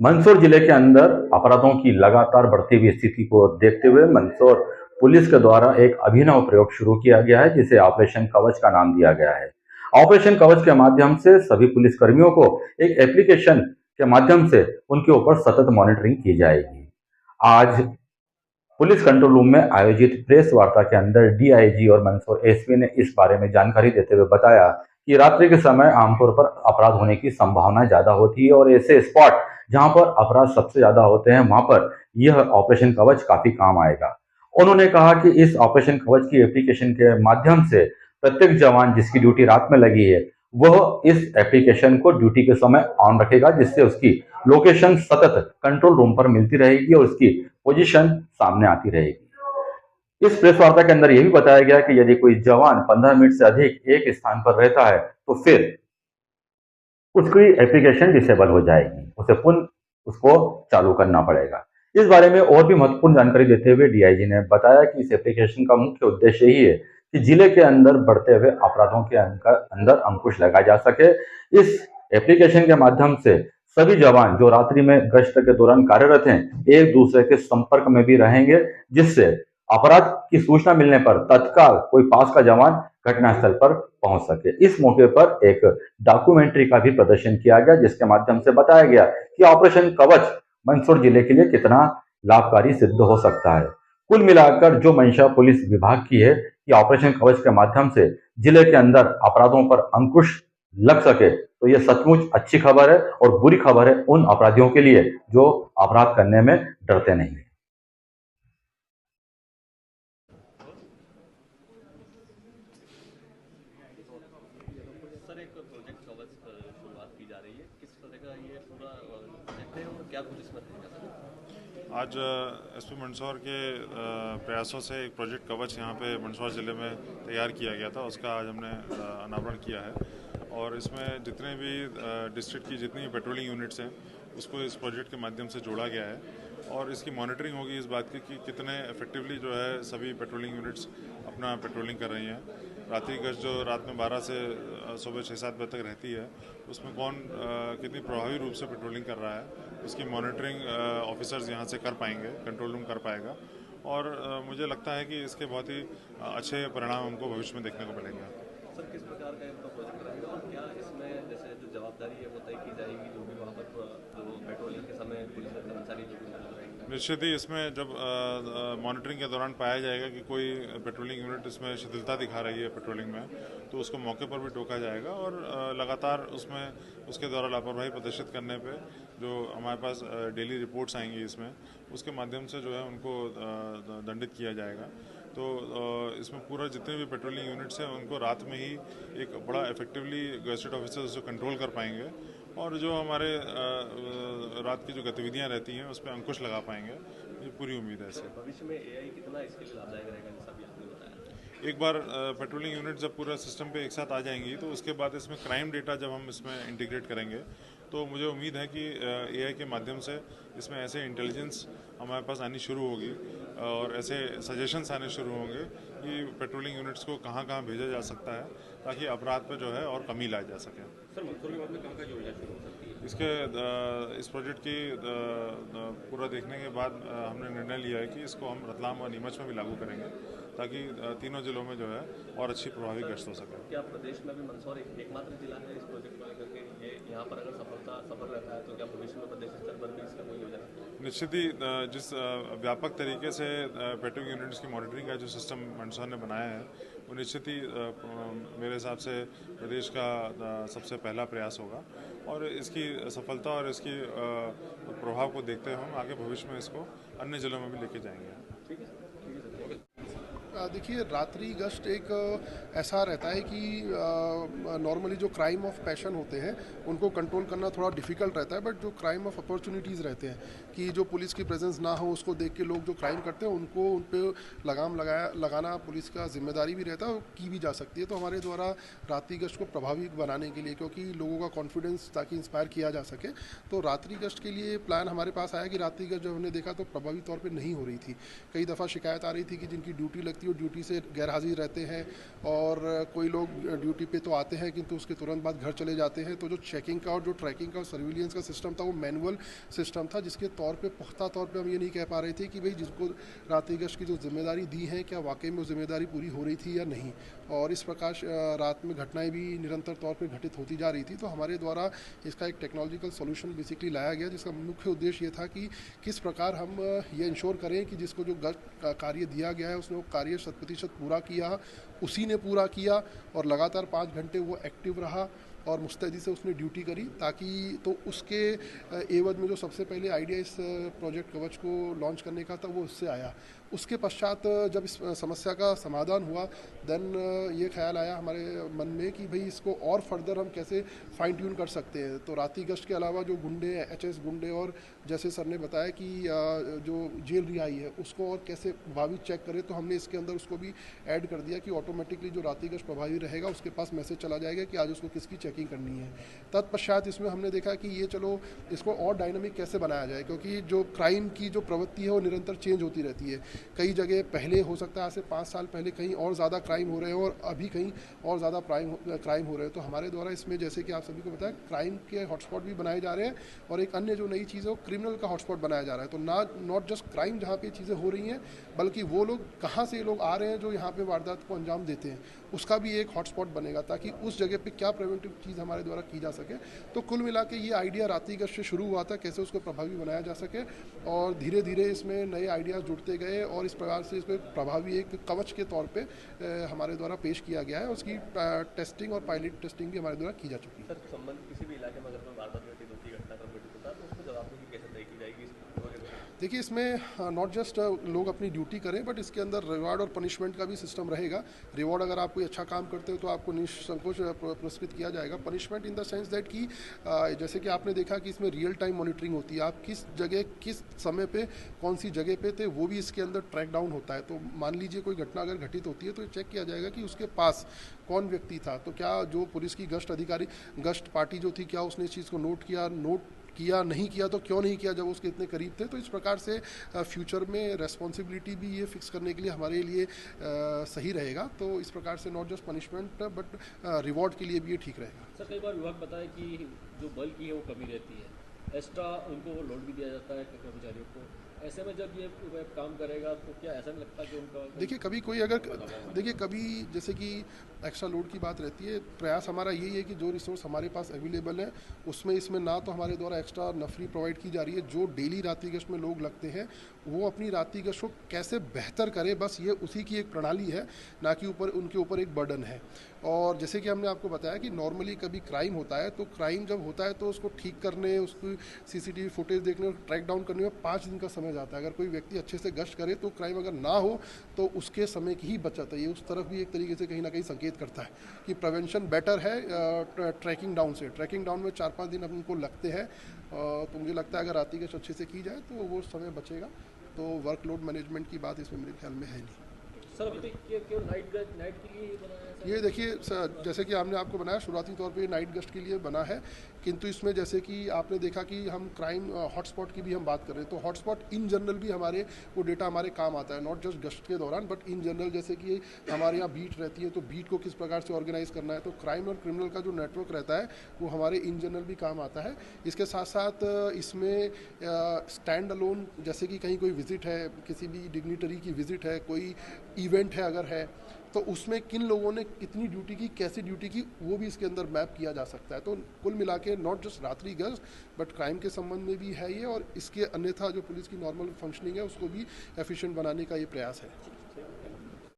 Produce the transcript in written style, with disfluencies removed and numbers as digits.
मंदसौर जिले के अंदर अपराधों की लगातार बढ़ती हुई स्थिति को देखते हुए मंदसौर पुलिस के द्वारा एक अभिनव प्रयोग शुरू किया गया है, जिसे ऑपरेशन कवच का नाम दिया गया है। ऑपरेशन कवच के माध्यम से सभी पुलिस कर्मियों को एक एप्लीकेशन के माध्यम से उनके ऊपर सतत मॉनिटरिंग की जाएगी। आज पुलिस कंट्रोल रूम में आयोजित प्रेस वार्ता के अंदर डीआईजी और मंदसौर एसपी ने इस बारे में जानकारी देते हुए बताया कि रात्रि के समय आमतौर पर अपराध होने की संभावना ज्यादा होती है और ऐसे स्पॉट जहां पर अपराध सबसे ज्यादा होते हैं वहां पर यह ऑपरेशन कवच काफी काम आएगा। उन्होंने कहा कि इस ऑपरेशन कवच की एप्लीकेशन के माध्यम से प्रत्येक जवान जिसकी ड्यूटी रात में लगी है वह इस एप्लीकेशन को ड्यूटी के समय ऑन रखेगा, जिससे उसकी लोकेशन सतत कंट्रोल रूम पर मिलती रहेगी और उसकी पोजीशन सामने आती रहेगी। इस प्रेस वार्ता के अंदर यह भी बताया गया कि यदि कोई जवान 15 मिनट से अधिक एक स्थान पर रहता है तो फिर उसकी एप्लीकेशन डिसेबल हो जाएगी, उसे पुनः उसको चालू करना पड़ेगा। इस बारे में और भी महत्वपूर्ण जानकारी देते हुए डीआईजी ने बताया कि इस एप्लीकेशन का मुख्य उद्देश्य यही है कि जिले के अंदर बढ़ते हुए अपराधों के अंदर अंकुश लगाया जा सके। इस एप्लीकेशन के माध्यम से सभी जवान जो रात्रि में गश्त के दौरान कार्यरत हैं एक दूसरे के संपर्क में भी रहेंगे, जिससे अपराध की सूचना मिलने पर तत्काल कोई पास का जवान घटनास्थल पर पहुंच सके। इस मौके पर एक डॉक्यूमेंट्री का भी प्रदर्शन किया गया, जिसके माध्यम से बताया गया कि ऑपरेशन कवच मंदसौर जिले के लिए कितना लाभकारी सिद्ध हो सकता है। कुल मिलाकर जो मंशा पुलिस विभाग की है कि ऑपरेशन कवच के माध्यम से जिले के अंदर अपराधों पर अंकुश लग सके, तो यह सचमुच अच्छी खबर है और बुरी खबर है उन अपराधियों के लिए जो अपराध करने में डरते नहीं। सर, एक प्रोजेक्ट कवच शुरुआत की जा रही है, किस तरह का ये पूरा प्रोजेक्ट है और क्या कुछ इसमें रहेगा सर? आज एसपी मंदसौर के प्रयासों से एक प्रोजेक्ट कवच यहाँ पे मंदसौर ज़िले में तैयार किया गया था, उसका आज हमने अनावरण किया है। और इसमें जितने भी डिस्ट्रिक्ट की जितनी पेट्रोलिंग यूनिट्स हैं उसको इस प्रोजेक्ट के माध्यम से जोड़ा गया है और इसकी मॉनिटरिंग होगी इस बात की कि कितने इफेक्टिवली जो है सभी पेट्रोलिंग यूनिट्स अपना पेट्रोलिंग कर रही हैं। रात्रि गश्त जो रात में 12 से सुबह 6-7 बजे तक रहती है, उसमें कौन कितनी प्रभावी रूप से पेट्रोलिंग कर रहा है उसकी मॉनिटरिंग ऑफिसर्स यहाँ से कर पाएंगे, कंट्रोल रूम कर पाएगा। और मुझे लगता है कि इसके बहुत ही अच्छे परिणाम हमको भविष्य में देखने को मिलेंगे। सर, किस प्रकार का इनका प्रोजेक्ट रहेगा और क्या इसमें जैसे जो जवाबदारी है वो तय की जाएगी, जो भी वहाँ पर जो पेट्रोलिंग के समय पुलिस के कर्मचारी जो भी मौजूद रहेंगे? निश्चित ही इसमें जब मॉनिटरिंग के दौरान पाया जाएगा कि कोई पेट्रोलिंग यूनिट इसमें शिथिलता दिखा रही है पेट्रोलिंग में, तो उसको मौके पर भी टोका जाएगा और लगातार उसमें उसके द्वारा लापरवाही प्रदर्शित करने पे जो हमारे पास डेली रिपोर्ट्स आएंगी इसमें, उसके माध्यम से जो है उनको दंडित किया जाएगा। तो इसमें पूरा जितने भी पेट्रोलिंग यूनिट्स हैं उनको रात में ही एक बड़ा इफेक्टिवली गैजेटेड ऑफिसर्स उसको कंट्रोल कर पाएंगे और जो हमारे रात की जो गतिविधियां रहती हैं उस पर अंकुश लगा पाएंगे। ये पूरी उम्मीद है इससे। भविष्य में एआई कितना इसके लिए लाभदायक रहेगा, जैसा भी आपने बताया? एक बार पेट्रोलिंग यूनिट जब पूरा सिस्टम पे एक साथ आ जाएंगी तो उसके बाद इसमें क्राइम डेटा जब हम इसमें इंटीग्रेट करेंगे तो मुझे उम्मीद है कि एआई के माध्यम से इसमें ऐसे इंटेलिजेंस हमारे पास आनी शुरू होगी और ऐसे सजेशंस आने शुरू होंगे कि पेट्रोलिंग यूनिट्स को कहाँ कहाँ भेजा जा सकता है ताकि अपराध पे जो है और कमी लाई जा सके। सर, मंदसौर के बाद में कहाँ का योजना शुरू हो सकती है? इसके इस प्रोजेक्ट की पूरा देखने के बाद हमने निर्णय लिया है कि इसको हम रतलाम और नीमच में भी लागू करेंगे ताकि तीनों जिलों में जो है और अच्छी प्रभावी गश्त हो सके। क्या प्रदेश में भी मंदसौर एकमात्र जिला है इस प्रोजेक्ट को लेकर के? ये यहाँ पर अगर सफल रहता है तो क्या भविष्य में प्रदेश स्तर पर भी इसका कोई योजना? निश्चित ही जिस व्यापक तरीके से पेट्रोलिंग यूनिट्स की मॉनिटरिंग का जो सिस्टम मंदसौर ने बनाया है वो निश्चित ही मेरे हिसाब से प्रदेश का सबसे पहला प्रयास होगा और इसकी सफलता और इसकी प्रभाव को देखते हुए हम आगे भविष्य में इसको अन्य जिलों में भी लेके जाएंगे। ठीक है सर, ठीक है सर। देखिए, रात्रि गश्त एक ऐसा रहता है कि नॉर्मली जो क्राइम ऑफ पैशन होते हैं उनको कंट्रोल करना थोड़ा डिफिकल्ट रहता है, बट जो क्राइम ऑफ अपॉर्चुनिटीज़ रहते हैं कि जो पुलिस की प्रेजेंस ना हो उसको देख के लोग जो क्राइम करते हैं उनको उन पर लगाना पुलिस का जिम्मेदारी भी रहता है और की भी जा सकती है। तो हमारे द्वारा रात्रि गश्त को प्रभावी बनाने के लिए, क्योंकि लोगों का कॉन्फिडेंस ताकि इंस्पायर किया जा सके, तो रात्रि गश्त के लिए प्लान हमारे पास आया कि रात्रि गश्त जब हमने देखा तो प्रभावी तौर पर नहीं हो रही थी। कई दफ़ा शिकायत आ रही थी कि जिनकी ड्यूटी लगती व्यक्ति वो ड्यूटी से गैर हाजिर रहते हैं और कोई लोग ड्यूटी पे तो आते हैं किंतु उसके तुरंत बाद घर चले जाते हैं। तो जो चेकिंग का और जो ट्रैकिंग का और सर्विलियंस का सिस्टम था वो मैनुअल सिस्टम था, जिसके तौर पे पुख्ता तौर पे हम ये नहीं कह पा रहे थे कि भाई जिसको रात्रि गश्त की जो जिम्मेदारी दी है क्या वाकई में वो जिम्मेदारी पूरी हो रही थी या नहीं। और इस प्रकार रात में घटनाएं भी निरंतर तौर पे घटित होती जा रही थी। तो हमारे द्वारा इसका एक टेक्नोलॉजिकल सॉल्यूशन बेसिकली लाया गया, जिसका मुख्य उद्देश्य ये था कि किस प्रकार हम ये इंश्योर करें कि जिसको जो कार्य दिया गया है उसने वो कार्य 100% पूरा किया, उसी ने पूरा किया और लगातार 5 घंटे वो एक्टिव रहा और मुस्तैदी से उसने ड्यूटी करी, ताकि तो उसके एवज में जो सबसे पहले आइडिया इस प्रोजेक्ट कवच को लॉन्च करने का था वो उससे आया। उसके पश्चात जब इस समस्या का समाधान हुआ देन ये ख्याल आया हमारे मन में कि भाई इसको और फर्दर हम कैसे फाइन ट्यून कर सकते हैं। तो रात्रि गश्त के अलावा जो गुंडे एचएस गुंडे और जैसे सर ने बताया कि जो जेल रिहाई है उसको और कैसे प्रभावित चेक करें, तो हमने इसके अंदर उसको भी ऐड कर दिया कि ऑटोमेटिकली जो रात्रि गश्त प्रभावी रहेगा उसके पास मैसेज चला जाएगा कि आज उसको किसकी चेकिंग करनी है। तत्पश्चात इसमें हमने देखा कि ये चलो इसको और डायनामिक कैसे बनाया जाए, क्योंकि जो क्राइम की जो प्रवृत्ति है वो निरंतर चेंज होती रहती है। कई जगह पहले हो सकता है आज से 5 साल पहले कहीं और ज़्यादा क्राइम हो रहे हैं और अभी कहीं और ज़्यादा क्राइम हो रहे हैं। तो हमारे द्वारा इसमें जैसे कि आप सभी को बताया क्राइम के हॉटस्पॉट भी बनाए जा रहे हैं और एक अन्य जो नई चीज़ है वो क्रिमिनल का हॉटस्पॉट बनाया जा रहा है। तो नॉट जस्ट क्राइम जहाँ पे चीज़ें हो रही हैं, बल्कि वो लोग कहाँ से लोग आ रहे हैं जो यहाँ पे वारदात को अंजाम देते हैं, उसका भी एक हॉटस्पॉट बनेगा ताकि उस जगह पे क्या प्रिवेंटिव चीज़ हमारे द्वारा की जा सके। तो कुल मिला के ये आइडिया रात्रि गश्त से शुरू हुआ था, कैसे उसको प्रभावी बनाया जा सके और धीरे धीरे इसमें नए आइडियाज़ जुड़ते गए और इस प्रकार से इसमें प्रभावी एक कवच के तौर पे हमारे द्वारा पेश किया गया है। उसकी टेस्टिंग और पायलट टेस्टिंग भी हमारे द्वारा की जा चुकी है। सर, संबंध किसी भी इलाके में अगर कोई वारदात घटित होती है, घटनाक्रम घटित होता है, तो उसको जवाबदेही कैसे तय की जाएगी? देखिए इसमें नॉट जस्ट लोग अपनी ड्यूटी करें बट इसके अंदर रिवार्ड और पनिशमेंट का भी सिस्टम रहेगा। रिवॉर्ड अगर आप कोई अच्छा काम करते हो तो आपको निसंकोच पुरस्कृत किया जाएगा। Punishment in the sense that कि जैसे कि आपने देखा कि इसमें रियल टाइम मॉनिटरिंग होती है, आप किस जगह किस समय पे कौन सी जगह पे थे वो भी इसके अंदर ट्रैक डाउन होता है। तो मान लीजिए कोई घटना अगर घटित होती है तो चेक किया जाएगा कि उसके पास कौन व्यक्ति था। तो क्या जो पुलिस की गश्त पार्टी जो थी क्या उसने इस चीज़ को नोट किया नहीं किया, तो क्यों नहीं किया जब उसके इतने करीब थे। तो इस प्रकार से फ्यूचर में रेस्पॉन्सिबिलिटी भी ये फिक्स करने के लिए हमारे लिए सही रहेगा। तो इस प्रकार से not just punishment but reward के लिए भी ये ठीक रहेगा। सर, कई बार विभाग बताया कि जो बल की है वो कमी रहती है, एक्स्ट्रा उनको लोड भी दिया जाता है कर्मचारियों को। ऐसे में जब ये वेब काम करेगा तो क्या ऐसा नहीं लगता कि उनका देखिए कभी जैसे कि एक्स्ट्रा लोड की बात रहती है, प्रयास हमारा यही है कि जो रिसोर्स हमारे पास अवेलेबल है उसमें इसमें ना तो हमारे द्वारा एक्स्ट्रा नफरी प्रोवाइड की जा रही है। जो डेली रात्रि गश्त में लोग लगते हैं वो अपनी रात्रि गश्त को कैसे बेहतर करे, बस ये उसी की एक प्रणाली है, ना कि उनके ऊपर एक बर्डन है। और जैसे कि हमने आपको बताया कि नॉर्मली कभी क्राइम होता है तो क्राइम जब होता है तो उसको ठीक करने, उसको सीसीटीवी फुटेज देखने और ट्रैक डाउन करने में 5 दिन का समय जाता है। अगर कोई व्यक्ति अच्छे से गश्त करे तो क्राइम अगर ना हो तो उसके समय की ही बचत है। ये उस तरफ भी एक तरीके से कहीं ना कहीं संकेत करता है कि प्रिवेंशन बेटर है ट्रैकिंग डाउन से। ट्रैकिंग डाउन में 4-5 दिन उनको लगते हैं, तो मुझे लगता है अगर रात्रि गश्त अच्छे से की जाए तो वो समय बचेगा। तो वर्कलोड मैनेजमेंट की बात इसमें मेरे ख्याल में है नहीं। सर, अभी केवल नाइट के लिए बनाया है? ये देखिए जैसे कि हमने आपको बनाया शुरुआती तौर पे नाइट गश्त के लिए बना है, किंतु इसमें जैसे कि आपने देखा कि हम क्राइम हॉटस्पॉट की भी हम बात कर रहे हैं। तो हॉटस्पॉट इन जनरल भी हमारे वो डेटा हमारे काम आता है, नॉट जस्ट गश्त के दौरान बट इन जनरल। जैसे कि हमारे यहाँ बीट रहती है तो बीट को किस प्रकार से ऑर्गेनाइज करना है, तो क्राइम और क्रिमिनल का जो नेटवर्क रहता है वो हमारे इन जनरल भी काम आता है। इसके साथ साथ इसमें स्टैंड अलोन जैसे कि कहीं कोई विजिट है, किसी भी डिग्निटरी की विजिट है, कोई इवेंट है अगर है तो उसमें किन लोगों ने कितनी ड्यूटी की, कैसी ड्यूटी की, वो भी इसके अंदर मैप किया जा सकता है। तो कुल मिला के नॉट जस्ट रात्रि गश्त बट क्राइम के संबंध में भी है ये, और इसके अन्यथा जो पुलिस की नॉर्मल फंक्शनिंग है उसको भी एफिशिएंट बनाने का ये प्रयास है।